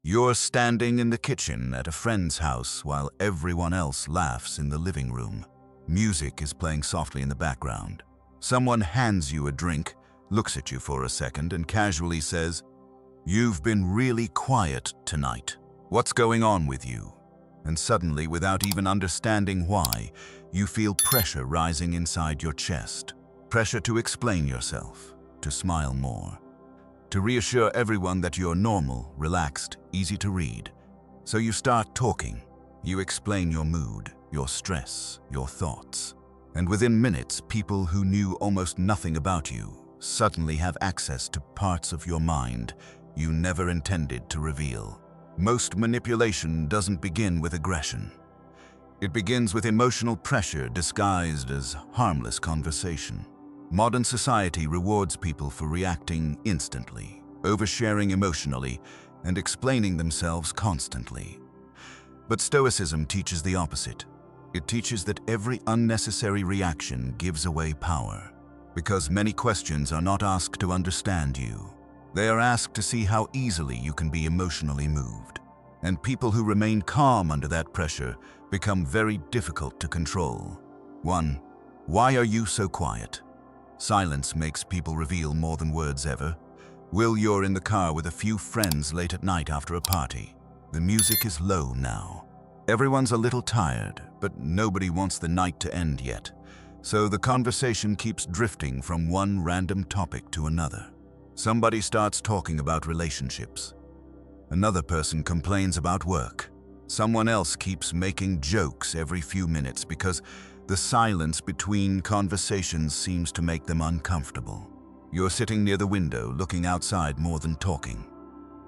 You're standing in the kitchen at a friend's house while everyone else laughs in the living room. Music is playing softly in the background. Someone hands you a drink, looks at you for a second, and casually says, "You've been really quiet tonight. What's going on with you?" And suddenly, without even understanding why, you feel pressure rising inside your chest. Pressure to explain yourself, to smile more, to reassure everyone that you're normal, relaxed, easy to read. So you start talking. You explain your mood, your stress, your thoughts. And within minutes, people who knew almost nothing about you suddenly have access to parts of your mind you never intended to reveal. Most manipulation doesn't begin with aggression. It begins with emotional pressure disguised as harmless conversation. Modern society rewards people for reacting instantly, oversharing emotionally, and explaining themselves constantly. But Stoicism teaches the opposite. It teaches that every unnecessary reaction gives away power, because many questions are not asked to understand you. They are asked to see how easily you can be emotionally moved. And people who remain calm under that pressure become very difficult to control. 1. Why are you so quiet? Silence makes people reveal more than words ever. Will, you're in the car with a few friends late at night after a party. The music is low now. Everyone's a little tired, but nobody wants the night to end yet. So the conversation keeps drifting from one random topic to another. Somebody starts talking about relationships. Another person complains about work. Someone else keeps making jokes every few minutes because the silence between conversations seems to make them uncomfortable. You're sitting near the window, looking outside more than talking.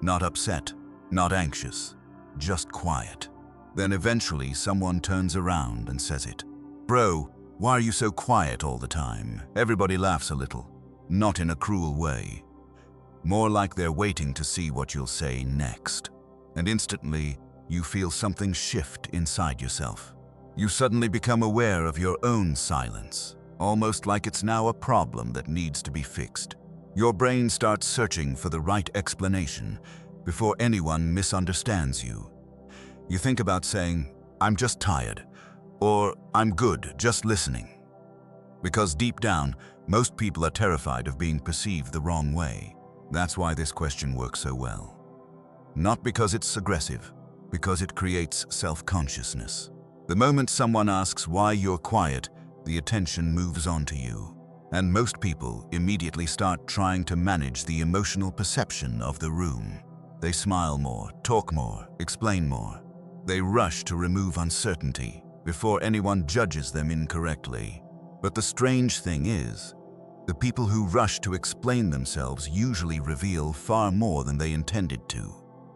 Not upset, not anxious, just quiet. Then eventually someone turns around and says it. "Bro, why are you so quiet all the time?" Everybody laughs a little, not in a cruel way. More like they're waiting to see what you'll say next. And instantly, you feel something shift inside yourself. You suddenly become aware of your own silence, almost like it's now a problem that needs to be fixed. Your brain starts searching for the right explanation before anyone misunderstands you. You think about saying, "I'm just tired," or "I'm good, just listening." Because deep down, most people are terrified of being perceived the wrong way. That's why this question works so well. Not because it's aggressive, because it creates self-consciousness. The moment someone asks why you're quiet, the attention moves on to you. And most people immediately start trying to manage the emotional perception of the room. They smile more, talk more, explain more. They rush to remove uncertainty before anyone judges them incorrectly. But the strange thing is, the people who rush to explain themselves usually reveal far more than they intended to.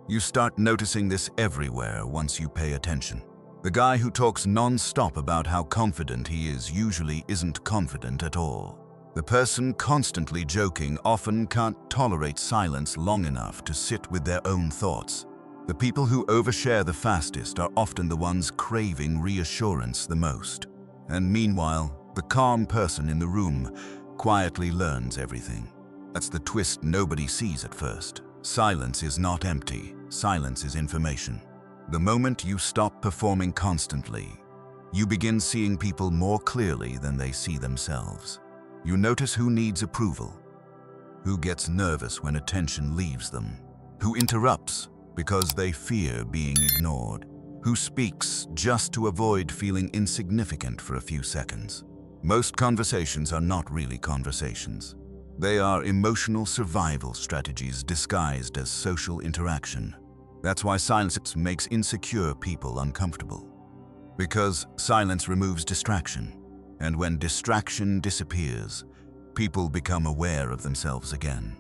You start noticing this everywhere once you pay attention. The guy who talks non-stop about how confident he is usually isn't confident at all. The person constantly joking often can't tolerate silence long enough to sit with their own thoughts. The people who overshare the fastest are often the ones craving reassurance the most. And meanwhile, the calm person in the room quietly learns everything. That's the twist nobody sees at first. Silence is not empty. Silence is information. The moment you stop performing constantly, you begin seeing people more clearly than they see themselves. You notice who needs approval, who gets nervous when attention leaves them, who interrupts because they fear being ignored, who speaks just to avoid feeling insignificant for a few seconds. Most conversations are not really conversations. They are emotional survival strategies disguised as social interaction. That's why silence makes insecure people uncomfortable. Because silence removes distraction. And when distraction disappears, people become aware of themselves again.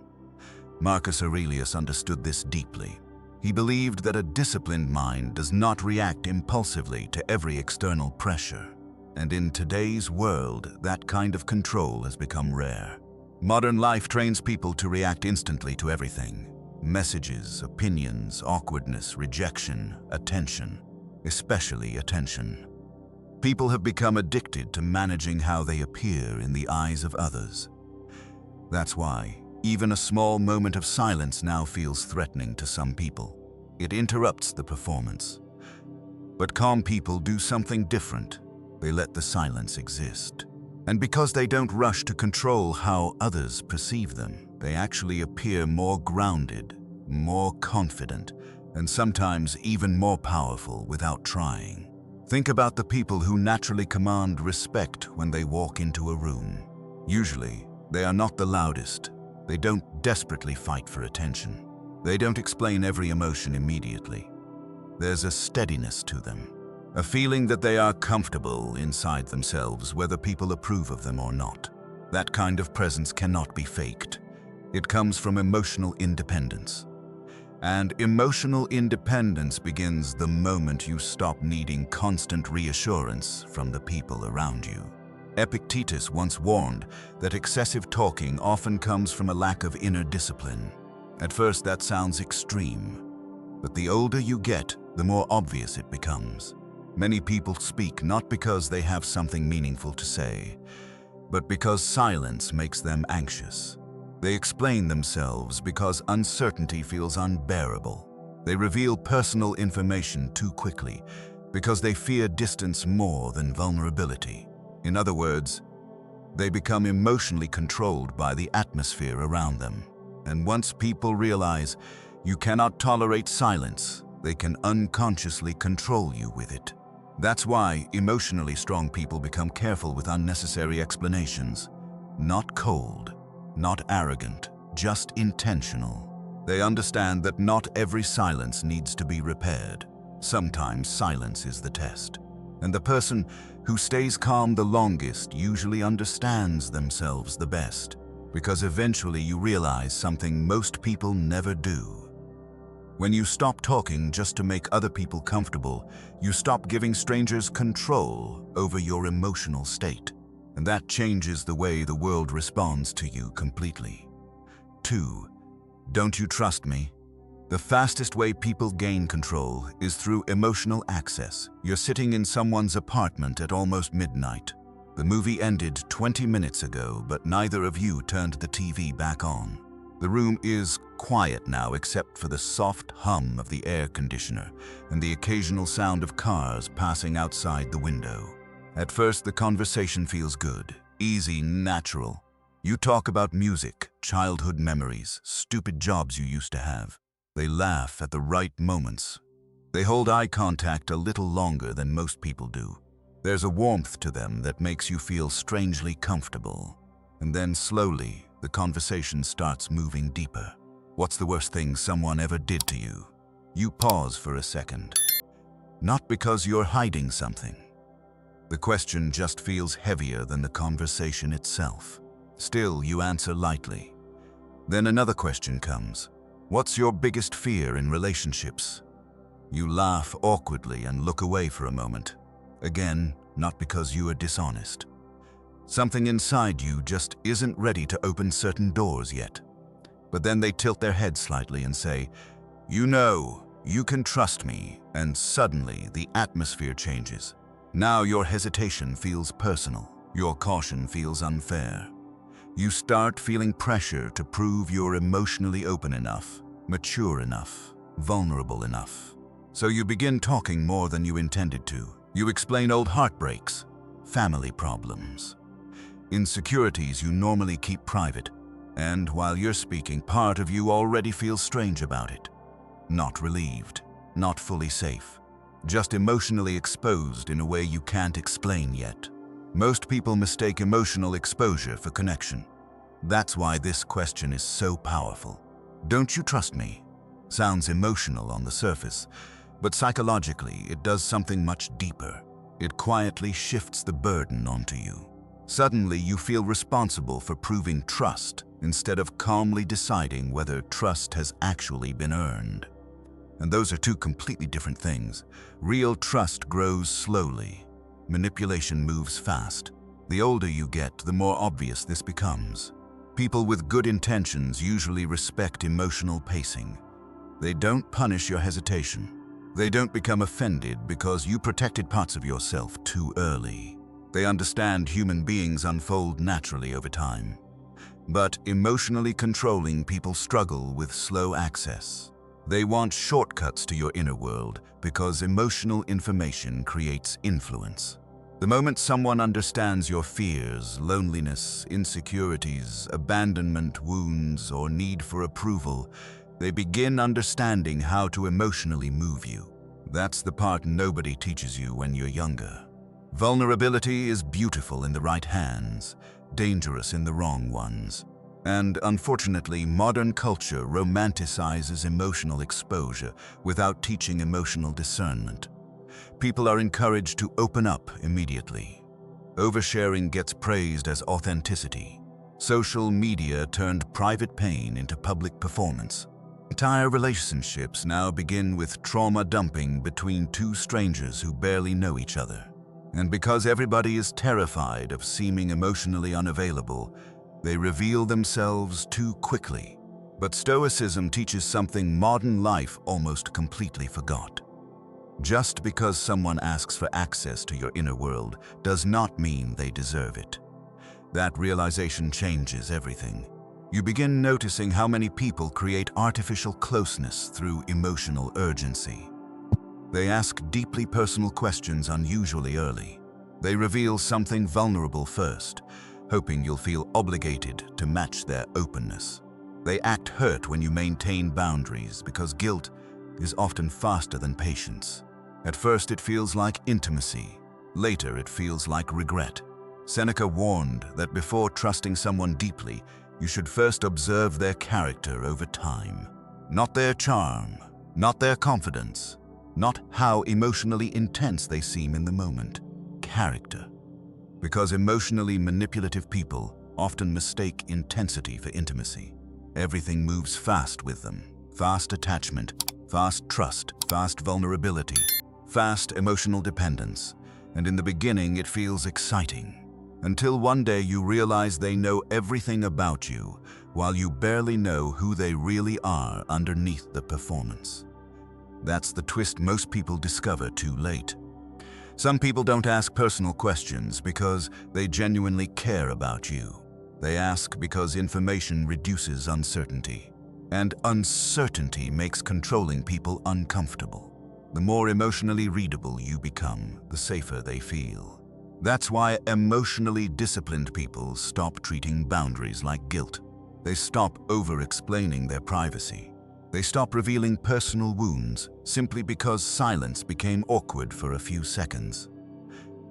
Marcus Aurelius understood this deeply. He believed that a disciplined mind does not react impulsively to every external pressure. And in today's world, that kind of control has become rare. Modern life trains people to react instantly to everything. Messages, opinions, awkwardness, rejection, attention, especially attention. People have become addicted to managing how they appear in the eyes of others. That's why even a small moment of silence now feels threatening to some people. It interrupts the performance. But calm people do something different. They let the silence exist. And because they don't rush to control how others perceive them, they actually appear more grounded, more confident, and sometimes even more powerful without trying. Think about the people who naturally command respect when they walk into a room. Usually, they are not the loudest. They don't desperately fight for attention. They don't explain every emotion immediately. There's a steadiness to them, a feeling that they are comfortable inside themselves whether people approve of them or not. That kind of presence cannot be faked. It comes from emotional independence. And emotional independence begins the moment you stop needing constant reassurance from the people around you. Epictetus once warned that excessive talking often comes from a lack of inner discipline. At first, that sounds extreme, but the older you get, the more obvious it becomes. Many people speak not because they have something meaningful to say, but because silence makes them anxious. They explain themselves because uncertainty feels unbearable. They reveal personal information too quickly because they fear distance more than vulnerability. In other words, they become emotionally controlled by the atmosphere around them. And once people realize you cannot tolerate silence, they can unconsciously control you with it. That's why emotionally strong people become careful with unnecessary explanations. Not cold, not arrogant, just intentional. They understand that not every silence needs to be repaired. Sometimes silence is the test. And the person who stays calm the longest usually understands themselves the best, because eventually you realize something most people never do. When you stop talking just to make other people comfortable, you stop giving strangers control over your emotional state. And that changes the way the world responds to you completely. 2. Don't you trust me? The fastest way people gain control is through emotional access. You're sitting in someone's apartment at almost midnight. The movie ended 20 minutes ago, but neither of you turned the TV back on. The room is quiet now except for the soft hum of the air conditioner and the occasional sound of cars passing outside the window. At first, the conversation feels good, easy, natural. You talk about music, childhood memories, stupid jobs you used to have. They laugh at the right moments. They hold eye contact a little longer than most people do. There's a warmth to them that makes you feel strangely comfortable. And then slowly, the conversation starts moving deeper. What's the worst thing someone ever did to you? You pause for a second. Not because you're hiding something. The question just feels heavier than the conversation itself. Still, you answer lightly. Then another question comes. What's your biggest fear in relationships? You laugh awkwardly and look away for a moment. Again, not because you are dishonest. Something inside you just isn't ready to open certain doors yet. But then they tilt their head slightly and say, "You know, you can trust me," and suddenly the atmosphere changes. Now your hesitation feels personal. Your caution feels unfair. You start feeling pressure to prove you're emotionally open enough, mature enough, vulnerable enough. So you begin talking more than you intended to. You explain old heartbreaks, family problems, insecurities you normally keep private. And while you're speaking, part of you already feels strange about it. Not relieved, not fully safe. Just emotionally exposed in a way you can't explain yet. Most people mistake emotional exposure for connection. That's why this question is so powerful. Don't you trust me? Sounds emotional on the surface, but psychologically it does something much deeper. It quietly shifts the burden onto you. Suddenly you feel responsible for proving trust instead of calmly deciding whether trust has actually been earned. And those are two completely different things. Real trust grows slowly. Manipulation moves fast. The older you get, the more obvious this becomes. People with good intentions usually respect emotional pacing. They don't punish your hesitation. They don't become offended because you protected parts of yourself too early. They understand human beings unfold naturally over time. But emotionally controlling people struggle with slow access. They want shortcuts to your inner world because emotional information creates influence. The moment someone understands your fears, loneliness, insecurities, abandonment, wounds, or need for approval, they begin understanding how to emotionally move you. That's the part nobody teaches you when you're younger. Vulnerability is beautiful in the right hands, dangerous in the wrong ones. And unfortunately, modern culture romanticizes emotional exposure without teaching emotional discernment. People are encouraged to open up immediately. Oversharing gets praised as authenticity. Social media turned private pain into public performance. Entire relationships now begin with trauma dumping between two strangers who barely know each other. And because everybody is terrified of seeming emotionally unavailable, they reveal themselves too quickly. But Stoicism teaches something modern life almost completely forgot. Just because someone asks for access to your inner world does not mean they deserve it. That realization changes everything. You begin noticing how many people create artificial closeness through emotional urgency. They ask deeply personal questions unusually early. They reveal something vulnerable first, hoping you'll feel obligated to match their openness. They act hurt when you maintain boundaries because guilt is often faster than patience. At first it feels like intimacy. Later it feels like regret. Seneca warned that before trusting someone deeply, you should first observe their character over time. Not their charm, not their confidence, not how emotionally intense they seem in the moment. Character. Because emotionally manipulative people often mistake intensity for intimacy. Everything moves fast with them. Fast attachment, fast trust, fast vulnerability, fast emotional dependence. And in the beginning it feels exciting. Until one day you realize they know everything about you, while you barely know who they really are underneath the performance. That's the twist most people discover too late. Some people don't ask personal questions because they genuinely care about you. They ask because information reduces uncertainty. And uncertainty makes controlling people uncomfortable. The more emotionally readable you become, the safer they feel. That's why emotionally disciplined people stop treating boundaries like guilt. They stop over-explaining their privacy. They stop revealing personal wounds simply because silence became awkward for a few seconds.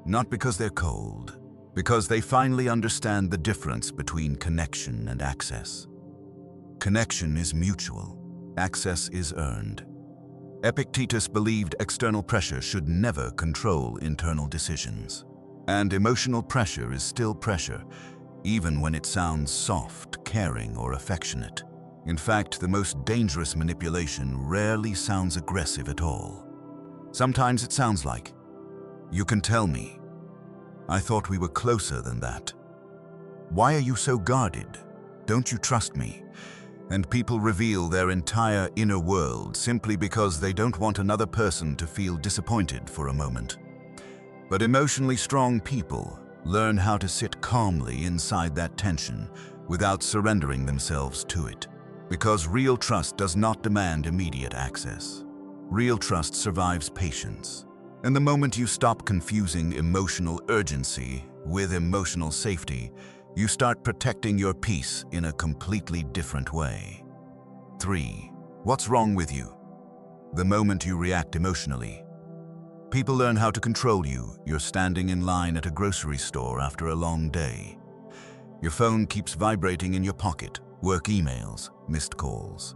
Not because they're cold, because they finally understand the difference between connection and access. Connection is mutual. Access is earned. Epictetus believed external pressure should never control internal decisions. And emotional pressure is still pressure, even when it sounds soft, caring, or affectionate. In fact, the most dangerous manipulation rarely sounds aggressive at all. Sometimes it sounds like, "You can tell me. I thought we were closer than that. Why are you so guarded? Don't you trust me?" And people reveal their entire inner world simply because they don't want another person to feel disappointed for a moment. But emotionally strong people learn how to sit calmly inside that tension without surrendering themselves to it. Because real trust does not demand immediate access. Real trust survives patience. And the moment you stop confusing emotional urgency with emotional safety, you start protecting your peace in a completely different way. 3. What's wrong with you? The moment you react emotionally. People learn how to control you. You're standing in line at a grocery store after a long day. Your phone keeps vibrating in your pocket. Work emails, missed calls.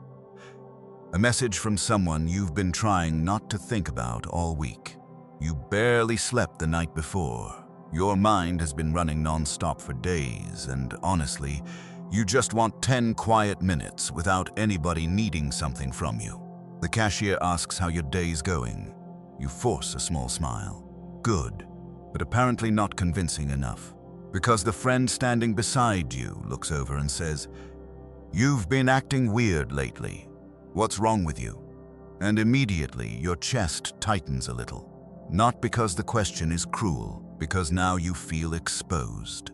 A message from someone you've been trying not to think about all week. You barely slept the night before. Your mind has been running non-stop for days, and honestly, you just want 10 quiet minutes without anybody needing something from you. The cashier asks how your day's going. You force a small smile. Good, but apparently not convincing enough. Because the friend standing beside you looks over and says, "You've been acting weird lately. What's wrong with you?" And immediately your chest tightens a little. Not because the question is cruel, because now you feel exposed.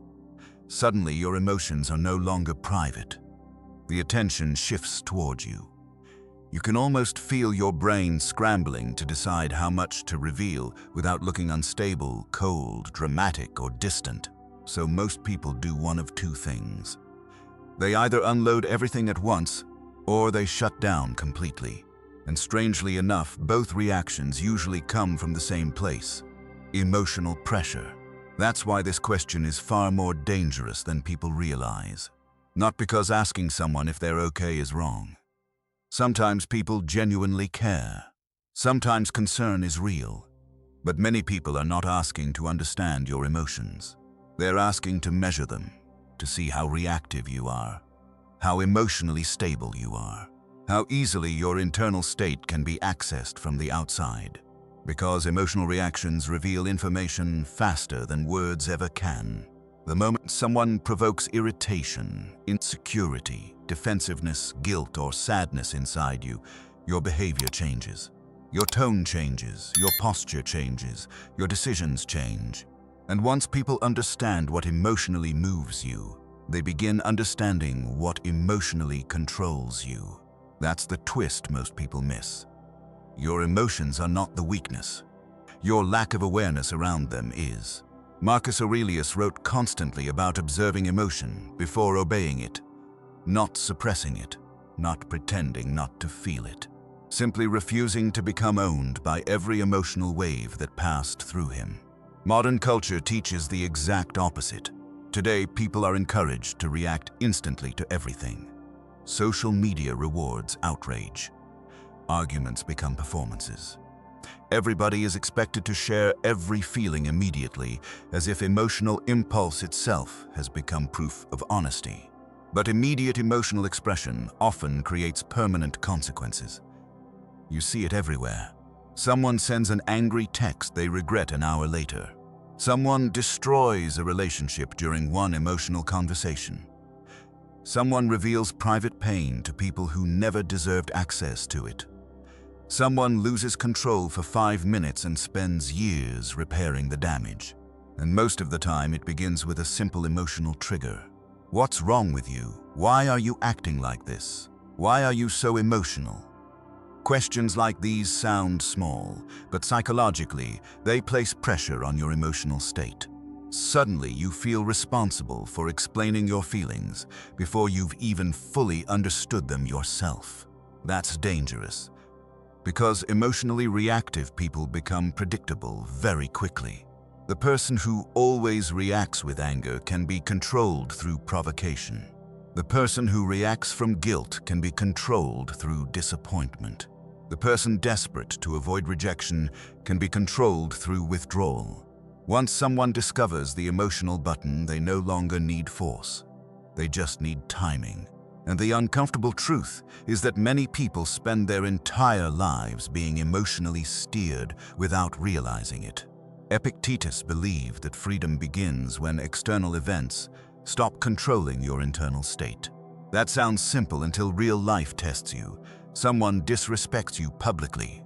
Suddenly your emotions are no longer private. The attention shifts toward you. You can almost feel your brain scrambling to decide how much to reveal without looking unstable, cold, dramatic, or distant. So most people do one of two things. They either unload everything at once, or they shut down completely. And strangely enough, both reactions usually come from the same place: emotional pressure. That's why this question is far more dangerous than people realize. Not because asking someone if they're okay is wrong. Sometimes people genuinely care. Sometimes concern is real. But many people are not asking to understand your emotions. They're asking to measure them, to see how reactive you are, how emotionally stable you are, how easily your internal state can be accessed from the outside. Because emotional reactions reveal information faster than words ever can. The moment someone provokes irritation, insecurity, defensiveness, guilt, or sadness inside you, your behavior changes. Your tone changes, your posture changes, your decisions change. And once people understand what emotionally moves you, they begin understanding what emotionally controls you. That's the twist most people miss. Your emotions are not the weakness. Your lack of awareness around them is. Marcus Aurelius wrote constantly about observing emotion before obeying it, not suppressing it, not pretending not to feel it, simply refusing to become owned by every emotional wave that passed through him. Modern culture teaches the exact opposite. Today, people are encouraged to react instantly to everything. Social media rewards outrage. Arguments become performances. Everybody is expected to share every feeling immediately, as if emotional impulse itself has become proof of honesty. But immediate emotional expression often creates permanent consequences. You see it everywhere. Someone sends an angry text they regret an hour later. Someone destroys a relationship during one emotional conversation. Someone reveals private pain to people who never deserved access to it. Someone loses control for 5 minutes and spends years repairing the damage. And most of the time it begins with a simple emotional trigger. What's wrong with you? Why are you acting like this? Why are you so emotional? Questions like these sound small, but psychologically, they place pressure on your emotional state. Suddenly, you feel responsible for explaining your feelings before you've even fully understood them yourself. That's dangerous, because emotionally reactive people become predictable very quickly. The person who always reacts with anger can be controlled through provocation. The person who reacts from guilt can be controlled through disappointment. The person desperate to avoid rejection can be controlled through withdrawal. Once someone discovers the emotional button, they no longer need force. They just need timing. And the uncomfortable truth is that many people spend their entire lives being emotionally steered without realizing it. Epictetus believed that freedom begins when external events stop controlling your internal state. That sounds simple until real life tests you. Someone disrespects you publicly.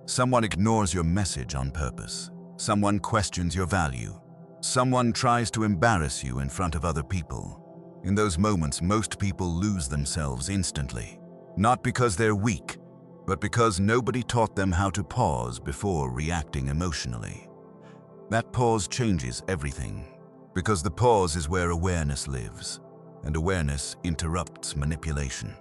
Someone ignores your message on purpose. Someone questions your value. Someone tries to embarrass you in front of other people. In those moments, most people lose themselves instantly. Not because they're weak, but because nobody taught them how to pause before reacting emotionally. That pause changes everything, because the pause is where awareness lives, and awareness interrupts manipulation.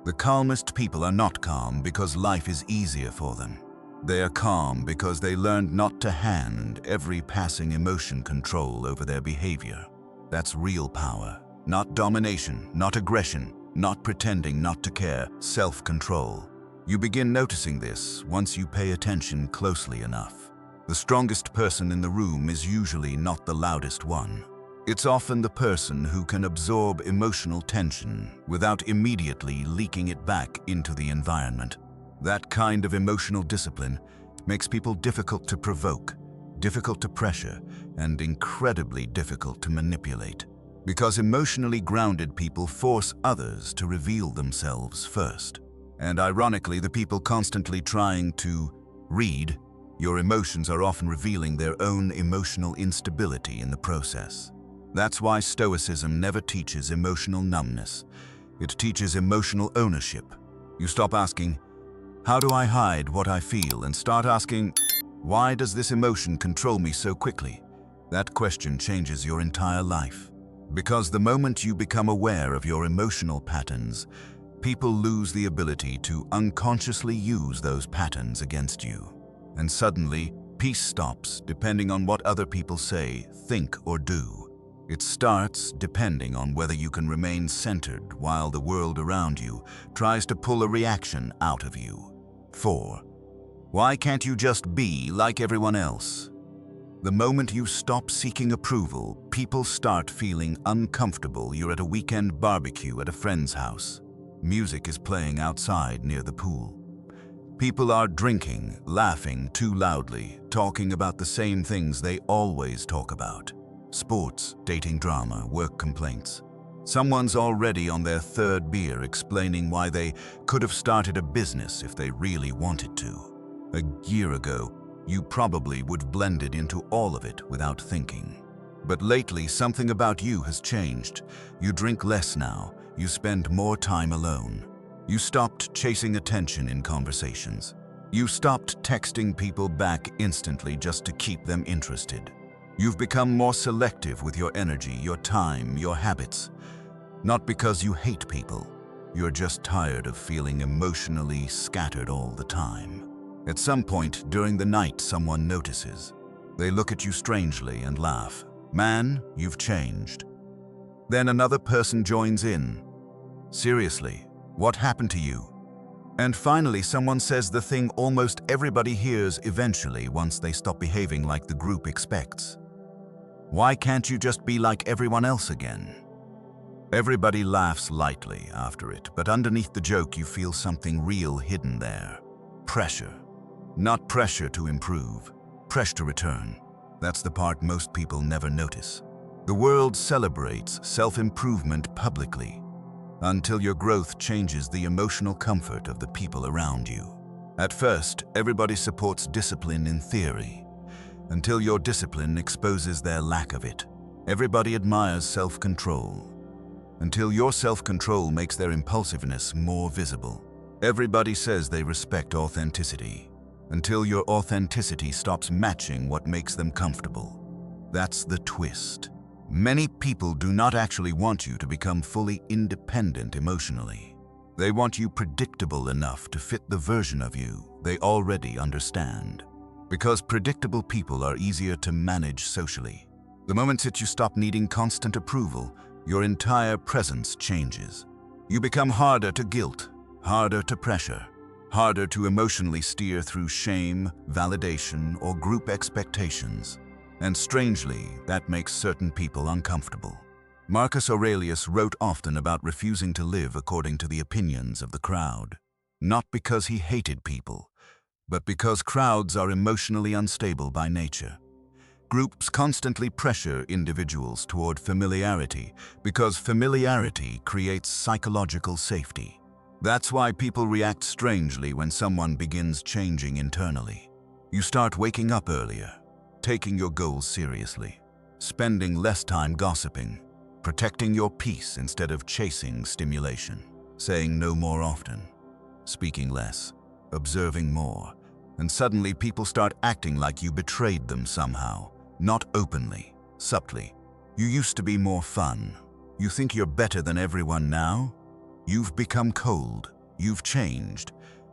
The calmest people are not calm because life is easier for them. They are calm because they learned not to hand every passing emotion control over their behavior. That's real power. Not domination, not aggression, not pretending not to care, self-control. You begin noticing this once you pay attention closely enough. The strongest person in the room is usually not the loudest one. It's often the person who can absorb emotional tension without immediately leaking it back into the environment. That kind of emotional discipline makes people difficult to provoke, difficult to pressure, and incredibly difficult to manipulate. Because emotionally grounded people force others to reveal themselves first. And ironically, the people constantly trying to read your emotions are often revealing their own emotional instability in the process. That's why Stoicism never teaches emotional numbness. It teaches emotional ownership. You stop asking, "How do I hide what I feel?" and start asking, "Why does this emotion control me so quickly?" That question changes your entire life. Because the moment you become aware of your emotional patterns, people lose the ability to unconsciously use those patterns against you. And suddenly, peace stops depending on what other people say, think, or do. It starts depending on whether you can remain centered while the world around you tries to pull a reaction out of you. 4. Why can't you just be like everyone else? The moment you stop seeking approval, people start feeling uncomfortable. You're at a weekend barbecue at a friend's house. Music is playing outside near the pool. People are drinking, laughing too loudly, talking about the same things they always talk about. Sports, dating drama, work complaints. Someone's already on their third beer explaining why they could have started a business if they really wanted to. A year ago, you probably would have blended into all of it without thinking. But lately, something about you has changed. You drink less now. You spend more time alone. You stopped chasing attention in conversations. You stopped texting people back instantly just to keep them interested. You've become more selective with your energy, your time, your habits. Not because you hate people. You're just tired of feeling emotionally scattered all the time. At some point during the night, someone notices. They look at you strangely and laugh. "Man, you've changed." Then another person joins in. "Seriously, what happened to you?" And finally, someone says the thing almost everybody hears eventually once they stop behaving like the group expects. "Why can't you just be like everyone else again?" Everybody laughs lightly after it, but underneath the joke you feel something real hidden there. Pressure. Not pressure to improve, pressure to return. That's the part most people never notice. The world celebrates self-improvement publicly, until your growth changes the emotional comfort of the people around you. At first, everybody supports discipline in theory, until your discipline exposes their lack of it. Everybody admires self-control, until your self-control makes their impulsiveness more visible. Everybody says they respect authenticity, until your authenticity stops matching what makes them comfortable. That's the twist. Many people do not actually want you to become fully independent emotionally. They want you predictable enough to fit the version of you they already understand. Because predictable people are easier to manage socially. The moment that you stop needing constant approval, your entire presence changes. You become harder to guilt, harder to pressure, harder to emotionally steer through shame, validation, or group expectations. And strangely, that makes certain people uncomfortable. Marcus Aurelius wrote often about refusing to live according to the opinions of the crowd. Not because he hated people, but because crowds are emotionally unstable by nature. Groups constantly pressure individuals toward familiarity because familiarity creates psychological safety. That's why people react strangely when someone begins changing internally. You start waking up earlier, taking your goals seriously, spending less time gossiping, protecting your peace instead of chasing stimulation, saying no more often, speaking less, observing more, and suddenly people start acting like you betrayed them somehow, not openly, subtly. You used to be more fun. You think you're better than everyone now? You've become cold. You've changed.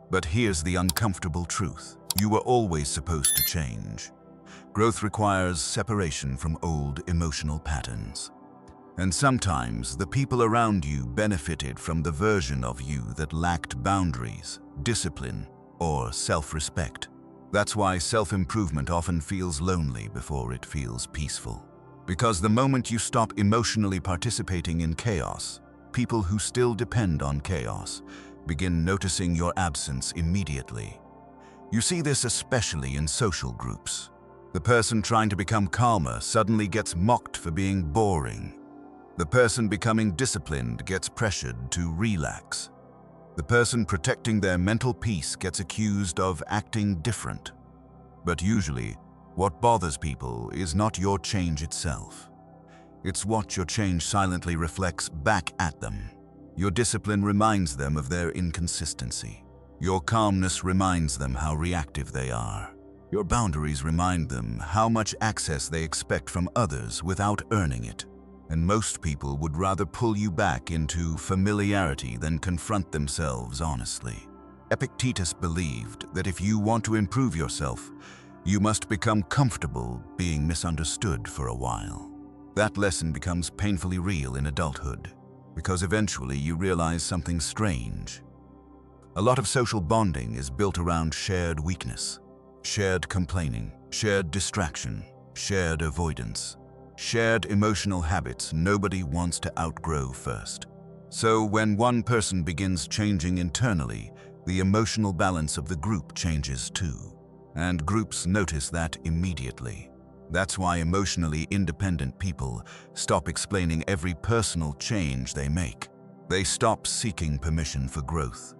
But here's the uncomfortable truth. You were always supposed to change. Growth requires separation from old emotional patterns. And sometimes the people around you benefited from the version of you that lacked boundaries, discipline, or self-respect. That's why self-improvement often feels lonely before it feels peaceful. Because the moment you stop emotionally participating in chaos, people who still depend on chaos begin noticing your absence immediately. You see this especially in social groups. The person trying to become calmer suddenly gets mocked for being boring. The person becoming disciplined gets pressured to relax. The person protecting their mental peace gets accused of acting different. But usually, what bothers people is not your change itself. It's what your change silently reflects back at them. Your discipline reminds them of their inconsistency. Your calmness reminds them how reactive they are. Your boundaries remind them how much access they expect from others without earning it. And most people would rather pull you back into familiarity than confront themselves honestly. Epictetus believed that if you want to improve yourself, you must become comfortable being misunderstood for a while. That lesson becomes painfully real in adulthood, because eventually you realize something strange. A lot of social bonding is built around shared weakness, shared complaining, shared distraction, shared avoidance, shared emotional habits nobody wants to outgrow first. So when one person begins changing internally, the emotional balance of the group changes too. And groups notice that immediately. That's why emotionally independent people stop explaining every personal change they make. They stop seeking permission for growth.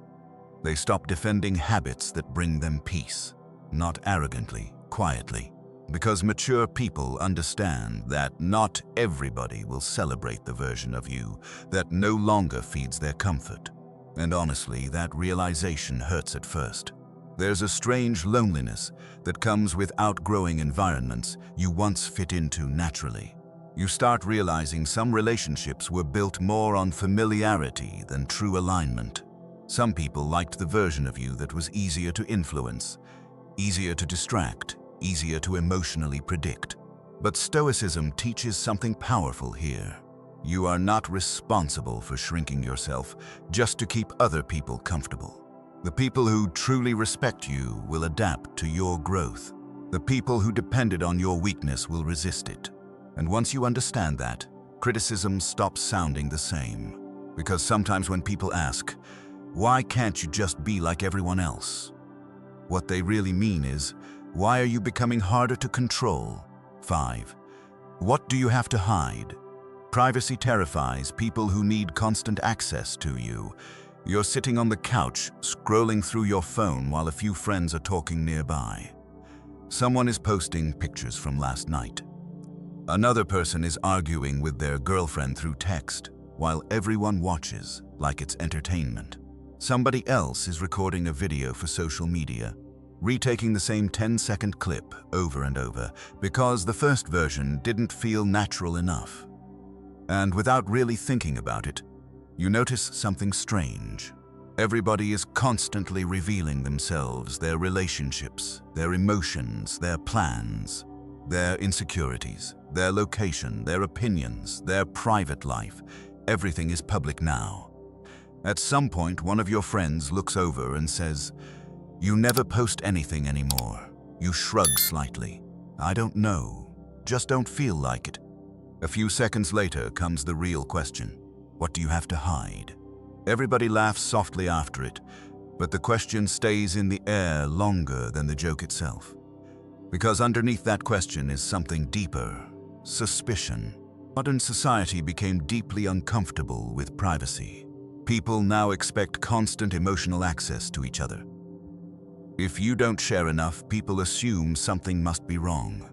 They stop defending habits that bring them peace, not arrogantly, quietly. Because mature people understand that not everybody will celebrate the version of you that no longer feeds their comfort. And honestly, that realization hurts at first. There's a strange loneliness that comes with outgrowing environments you once fit into naturally. You start realizing some relationships were built more on familiarity than true alignment. Some people liked the version of you that was easier to influence, easier to distract, easier to emotionally predict. But Stoicism teaches something powerful here. You are not responsible for shrinking yourself just to keep other people comfortable. The people who truly respect you will adapt to your growth. The people who depended on your weakness will resist it. And once you understand that, criticism stops sounding the same. Because sometimes when people ask, "Why can't you just be like everyone else?" what they really mean is, "Why are you becoming harder to control?" 5. What do you have to hide? Privacy terrifies people who need constant access to you. You're sitting on the couch, scrolling through your phone while a few friends are talking nearby. Someone is posting pictures from last night. Another person is arguing with their girlfriend through text, while everyone watches like it's entertainment. Somebody else is recording a video for social media, retaking the same 10-second clip over and over because the first version didn't feel natural enough. And without really thinking about it, you notice something strange. Everybody is constantly revealing themselves, their relationships, their emotions, their plans, their insecurities, their location, their opinions, their private life. Everything is public now. At some point, one of your friends looks over and says, "You never post anything anymore." You shrug slightly. "I don't know. Just don't feel like it." A few seconds later comes the real question. What do you have to hide? Everybody laughs softly after it, but the question stays in the air longer than the joke itself. Because underneath that question is something deeper: suspicion. Modern society became deeply uncomfortable with privacy. People now expect constant emotional access to each other. If you don't share enough, people assume something must be wrong.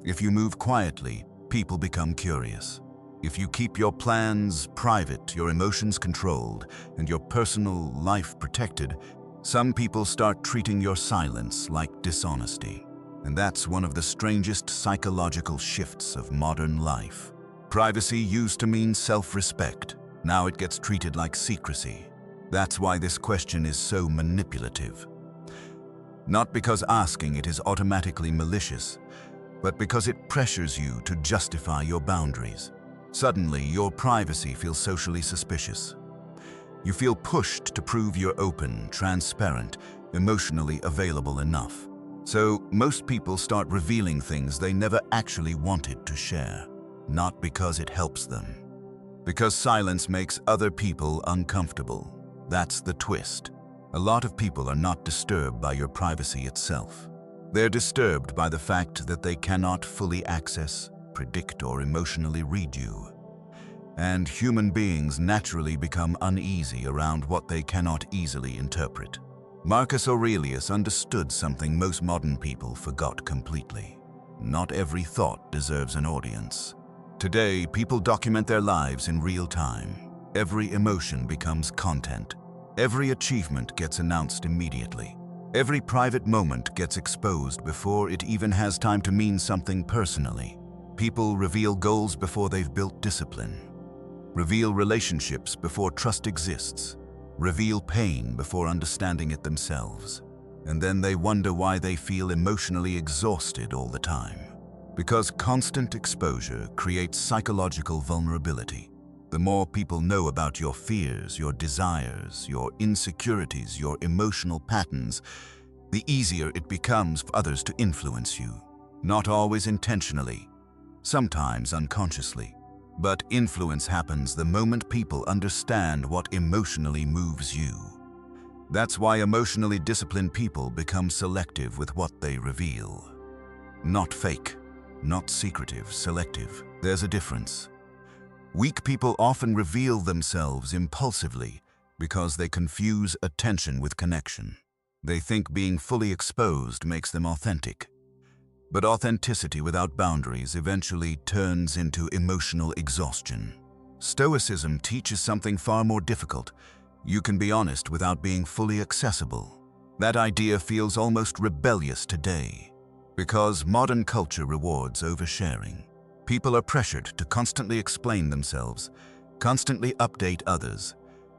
If you move quietly, people become curious. If you keep your plans private, your emotions controlled, and your personal life protected, some people start treating your silence like dishonesty. And that's one of the strangest psychological shifts of modern life. Privacy used to mean self-respect. Now it gets treated like secrecy. That's why this question is so manipulative. Not because asking it is automatically malicious, but because it pressures you to justify your boundaries. Suddenly, your privacy feels socially suspicious. You feel pushed to prove you're open, transparent, emotionally available enough. So, most people start revealing things they never actually wanted to share. Not because it helps them. Because silence makes other people uncomfortable. That's the twist. A lot of people are not disturbed by your privacy itself. They're disturbed by the fact that they cannot fully access, predict, or emotionally read you. And human beings naturally become uneasy around what they cannot easily interpret. Marcus Aurelius understood something most modern people forgot completely. Not every thought deserves an audience. Today, people document their lives in real time. every emotion becomes content. Every achievement gets announced immediately. Every private moment gets exposed before it even has time to mean something personally. People reveal goals before they've built discipline, reveal relationships before trust exists, reveal pain before understanding it themselves. And then they wonder why they feel emotionally exhausted all the time. Because constant exposure creates psychological vulnerability. The more people know about your fears, your desires, your insecurities, your emotional patterns, the easier it becomes for others to influence you. Not always intentionally, sometimes unconsciously. But influence happens the moment people understand what emotionally moves you. That's why emotionally disciplined people become selective with what they reveal. Not fake, not secretive, selective. There's a difference. Weak people often reveal themselves impulsively because they confuse attention with connection. They think being fully exposed makes them authentic. But authenticity without boundaries eventually turns into emotional exhaustion. Stoicism teaches something far more difficult. You can be honest without being fully accessible. That idea feels almost rebellious today, because modern culture rewards oversharing. People are pressured to constantly explain themselves, constantly update others,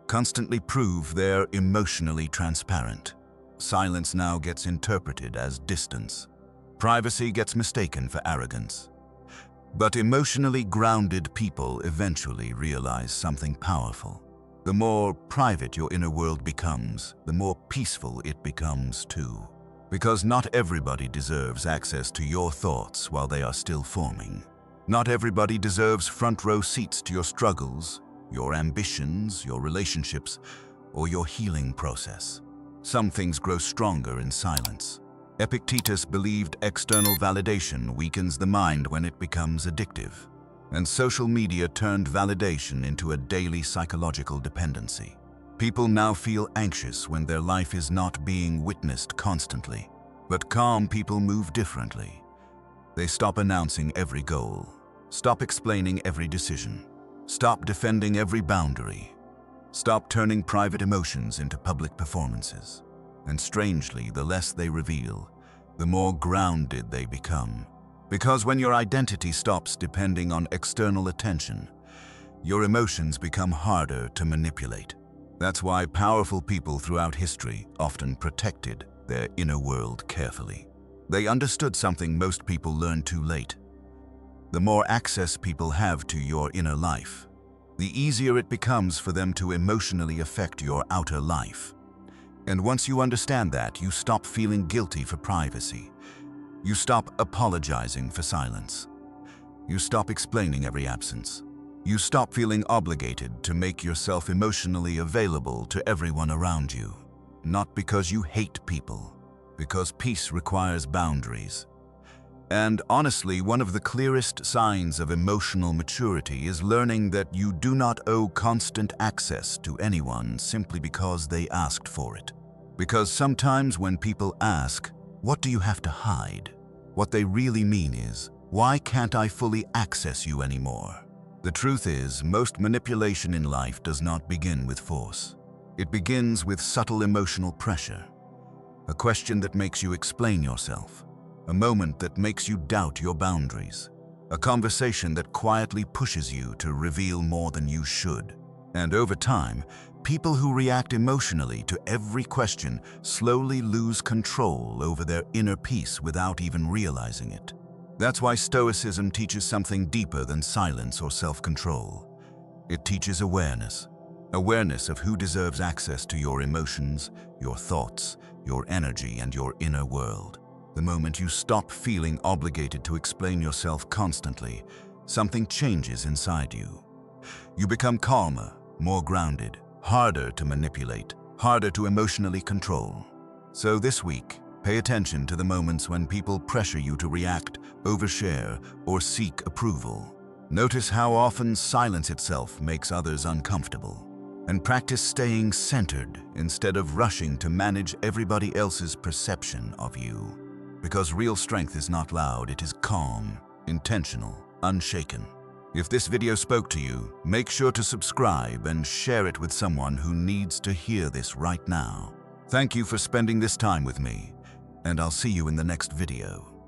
constantly prove they're emotionally transparent. Silence now gets interpreted as distance. Privacy gets mistaken for arrogance. But emotionally grounded people eventually realize something powerful. The more private your inner world becomes, the more peaceful it becomes too. Because not everybody deserves access to your thoughts while they are still forming. Not everybody deserves front row seats to your struggles, your ambitions, your relationships, or your healing process. Some things grow stronger in silence. Epictetus believed external validation weakens the mind when it becomes addictive. And social media turned validation into a daily psychological dependency. People now feel anxious when their life is not being witnessed constantly. But calm people move differently. They stop announcing every goal, stop explaining every decision, stop defending every boundary, stop turning private emotions into public performances. And strangely, the less they reveal, the more grounded they become. Because when your identity stops depending on external attention, your emotions become harder to manipulate. That's why powerful people throughout history often protected their inner world carefully. They understood something most people learn too late. The more access people have to your inner life, the easier it becomes for them to emotionally affect your outer life. And once you understand that, you stop feeling guilty for privacy. You stop apologizing for silence. You stop explaining every absence. You stop feeling obligated to make yourself emotionally available to everyone around you. Not because you hate people, because peace requires boundaries. And honestly, one of the clearest signs of emotional maturity is learning that you do not owe constant access to anyone simply because they asked for it. Because sometimes when people ask, "What do you have to hide?" what they really mean is, "Why can't I fully access you anymore?" The truth is, most manipulation in life does not begin with force. It begins with subtle emotional pressure. A question that makes you explain yourself. A moment that makes you doubt your boundaries. A conversation that quietly pushes you to reveal more than you should. And over time, people who react emotionally to every question slowly lose control over their inner peace without even realizing it. That's why Stoicism teaches something deeper than silence or self-control. It teaches awareness. Awareness of who deserves access to your emotions, your thoughts, your energy, and your inner world. The moment you stop feeling obligated to explain yourself constantly, something changes inside you. You become calmer, more grounded, harder to manipulate, harder to emotionally control. So this week, pay attention to the moments when people pressure you to react, overshare, or seek approval. Notice how often silence itself makes others uncomfortable. And practice staying centered instead of rushing to manage everybody else's perception of you. Because real strength is not loud, it is calm, intentional, unshaken. If this video spoke to you, make sure to subscribe and share it with someone who needs to hear this right now. Thank you for spending this time with me, and I'll see you in the next video.